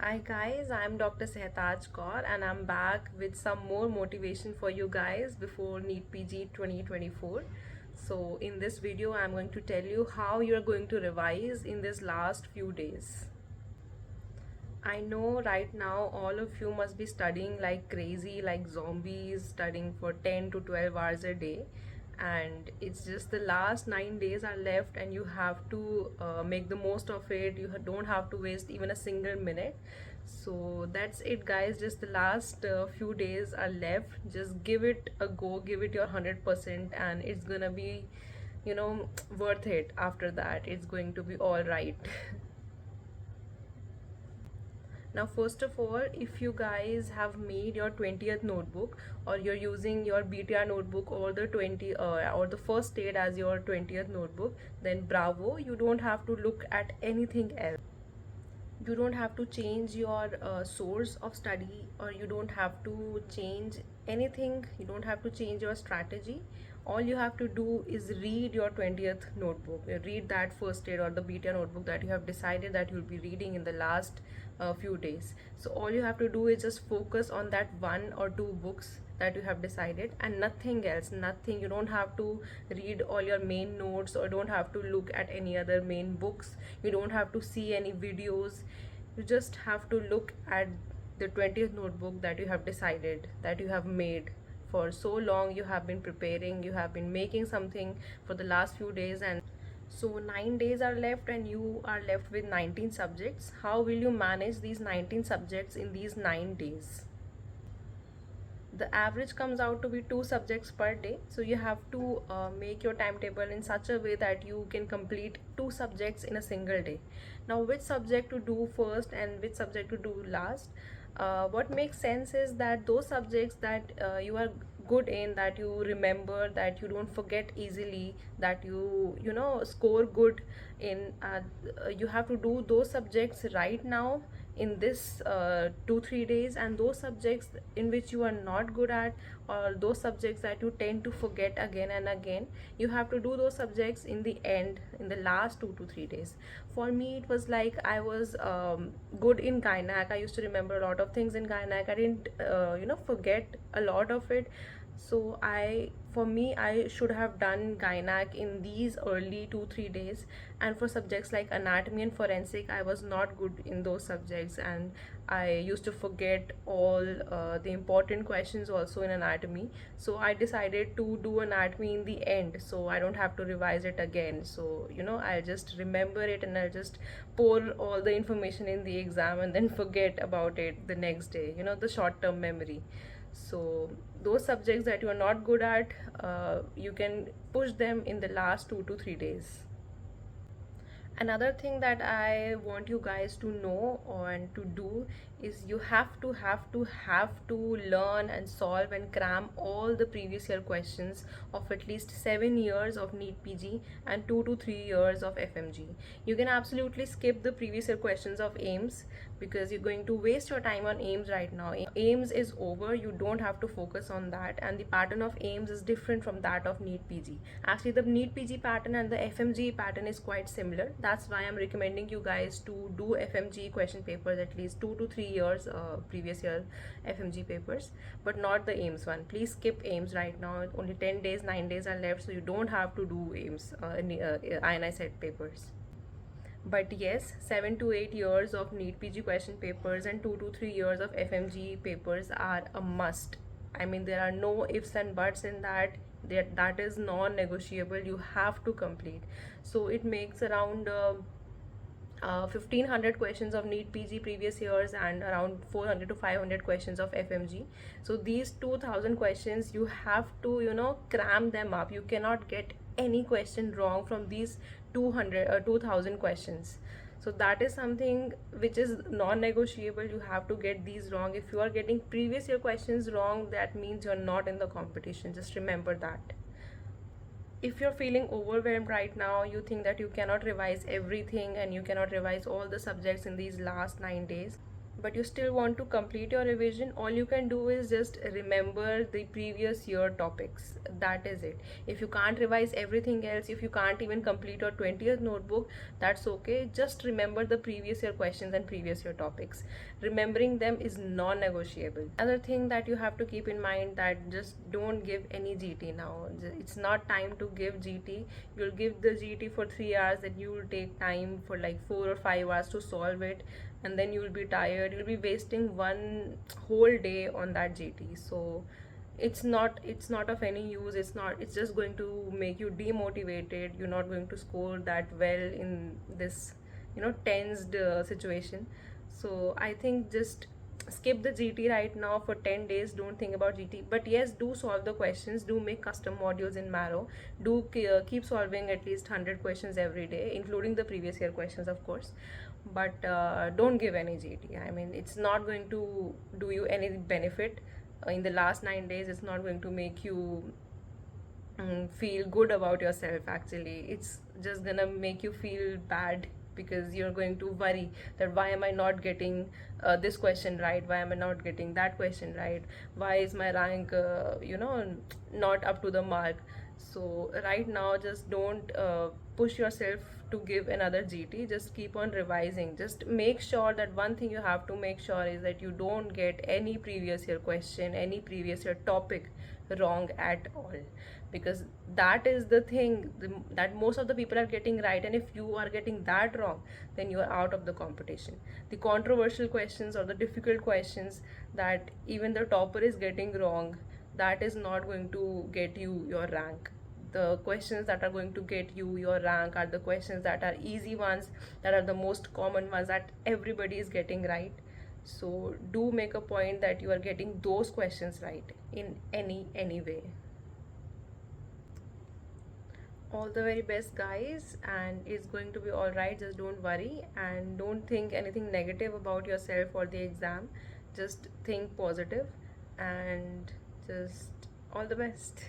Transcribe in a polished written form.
Hi guys, I'm Dr. Sehtaj Kaur and I'm back with some more motivation for you guys before NEET PG 2024. So in this video, I'm going to tell you how you're going to revise in this last few days. I know right now all of you must be studying like crazy, like zombies, studying for 10 to 12 hours a day. And it's just the last 9 days are left, and you have to make the most of it. You don't have to waste even a single minute. So that's it, guys. Just the last few days are left. Just give it a go, give it your 100%, and it's gonna be, worth it. After that, it's going to be all right. Now, first of all, if you guys have made your 20th notebook, or you're using your BTR notebook or the 20 or the first aid as your 20th notebook, then bravo, you don't have to look at anything else. You don't have to change your source of study, or you don't have to change anything. You don't have to change your strategy. All you have to do is read your 20th notebook. Read that first aid or the beta notebook that you have decided that you'll be reading in the last few days. So all you have to do is just focus on that one or two books that you have decided, and nothing else. Nothing. You don't have to read all your main notes, or don't have to look at any other main books. You don't have to see any videos. You just have to look at the 20th notebook that you have decided, that you have made for so long. You have been preparing, you have been making something for the last few days, and so 9 days are left and you are left with 19 subjects. How will you manage these 19 subjects in these 9 days? The average comes out to be 2 subjects per day, so you have to make your timetable in such a way that you can complete 2 subjects in a single day. Now, which subject to do first and which subject to do last? What makes sense is that those subjects that you are good in, that you remember, that you don't forget easily, that you score good in, you have to do those subjects right now in this 2-3 days. And those subjects in which you are not good at, or those subjects that you tend to forget again and again, you have to do those subjects in the end, in the last 2 to 3 days. For me, it was like I was good in gynac. I used to remember a lot of things in gynac. I didn't forget a lot of it. So for me, I should have done gynac in these early 2-3 days. And for subjects like anatomy and forensic, I was not good in those subjects, and I used to forget all the important questions also in anatomy. So I decided to do anatomy in the end, so I don't have to revise it again. So I'll just remember it, and I'll just pour all the information in the exam and then forget about it the next day. The short-term memory. So those subjects that you are not good at, you can push them in the last 2 to 3 days. Another thing that I want you guys to know and to do is you have to learn and solve and cram all the previous year questions of at least 7 years of NEET PG and 2 to 3 years of FMG. You can absolutely skip the previous year questions of AIMS, because you're going to waste your time on AIMS right now. AIMS is over, you don't have to focus on that, and the pattern of AIMS is different from that of NEET PG. Actually, the NEET PG pattern and the FMG pattern is quite similar. That's why I'm recommending you guys to do FMG question papers at least 2 to 3 years previous year FMG papers, but not the AIMS one. Please skip AIMS right now. Only 10 days, 9 days are left, so you don't have to do AIMS INI set papers. But yes, 7 to 8 years of NEET PG question papers and 2 to 3 years of FMG papers are a must. I mean, there are no ifs and buts in that. That is non-negotiable. You have to complete. So it makes around 1500 questions of NEET PG previous years and around 400 to 500 questions of FMG. So these 2000 questions, you have to cram them up. You cannot get any question wrong from these 2000 questions. So that is something which is non-negotiable. You have to get these wrong. If you are getting previous year questions wrong, that means you're not in the competition. Just remember that. If you're feeling overwhelmed right now, you think that you cannot revise everything and you cannot revise all the subjects in these last 9 days, but you still want to complete your revision, all you can do is just remember the previous year topics. That is it. If you can't revise everything else, if you can't even complete your 20th notebook, that's okay. Just remember the previous year questions and previous year topics. Remembering them is non-negotiable. Another thing that you have to keep in mind, that just don't give any GT now. It's not time to give GT. You'll give the GT for 3 hours, then you will take time for like 4 or 5 hours to solve it, and then you will be tired. You'll be wasting one whole day on that GT. So it's not of any use. It's just going to make you demotivated. You're not going to score that well in this tensed situation. So I think just skip the GT right now for 10 days. Don't think about GT, but yes, do solve the questions, do make custom modules in Marrow, do keep solving at least 100 questions every day, including the previous year questions, of course. But don't give any GT. I mean, it's not going to do you any benefit. In the last 9 days, it's not going to make you feel good about yourself. Actually, it's just gonna make you feel bad, because you're going to worry that why am I not getting this question right, why am I not getting that question right, why is my rank not up to the mark. So right now, just don't push yourself to give another GT. Just keep on revising. Just make sure that one thing you have to make sure is that you don't get any previous year question, any previous year topic wrong at all, because that is the thing that most of the people are getting right. And if you are getting that wrong, then you are out of the competition. The controversial questions or the difficult questions that even the topper is getting wrong, that is not going to get you your rank. The questions that are going to get you your rank are the questions that are easy ones, that are the most common ones, that everybody is getting right. So do make a point that you are getting those questions right in any way. All the very best, guys, and it's going to be all right. Just don't worry and don't think anything negative about yourself or the exam. Just think positive, and just all the best.